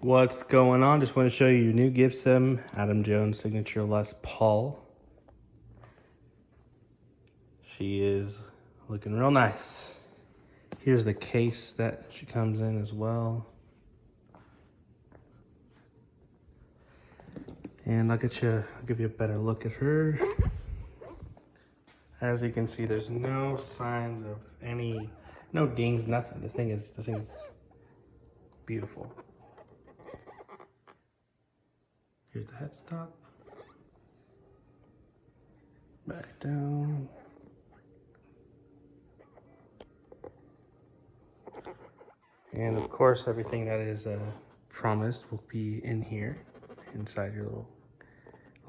What's going on? Just want to show you your new Gibson Adam Jones signature Les Paul. She is looking real nice. Here's the case that she comes in as well. And I'll give you a better look at her. As you can see, there's no signs of no dings, nothing. This thing is beautiful. Here's the headstock. Back down. And of course, everything that is promised will be in here, inside your little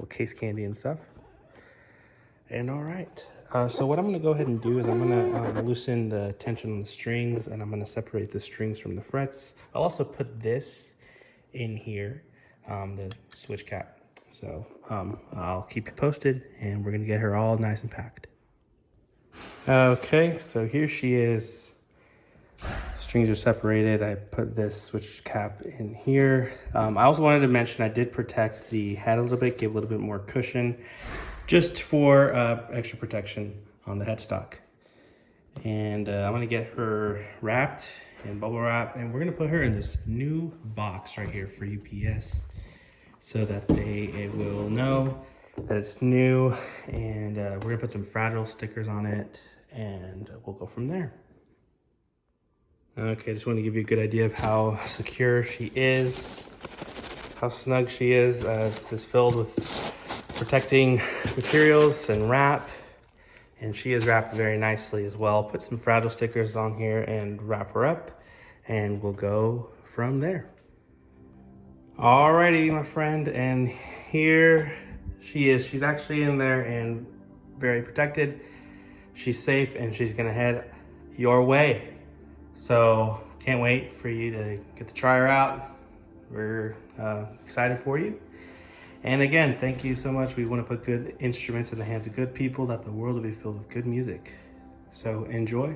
case candy and stuff. And all right, so what I'm gonna go ahead and do is I'm gonna loosen the tension on the strings, and I'm gonna separate the strings from the frets. I'll also put this in here, the switch cap. So I'll keep you posted, and we're gonna get her all nice and packed. Okay, so here she is. Strings are separated. I put this switch cap in here. I also wanted to mention I did protect the head a little bit, give a little bit more cushion, just for extra protection on the headstock. And I'm gonna get her wrapped in bubble wrap, and we're gonna put her in this new box right here for UPS, so that they will know that it's new. And we're gonna put some fragile stickers on it, and we'll go from there. Okay, just want to give you a good idea of how secure she is, how snug she is. This is filled with protecting materials and wrap, and she is wrapped very nicely as well. Put some fragile stickers on here and wrap her up, and we'll go from there. Alrighty, my friend, and here she is. She's actually in there and very protected. She's safe, and she's gonna head your way. So can't wait for you to get to try her out. We're excited for you. And again, thank you so much. We want to put good instruments in the hands of good people, that the world will be filled with good music. So enjoy.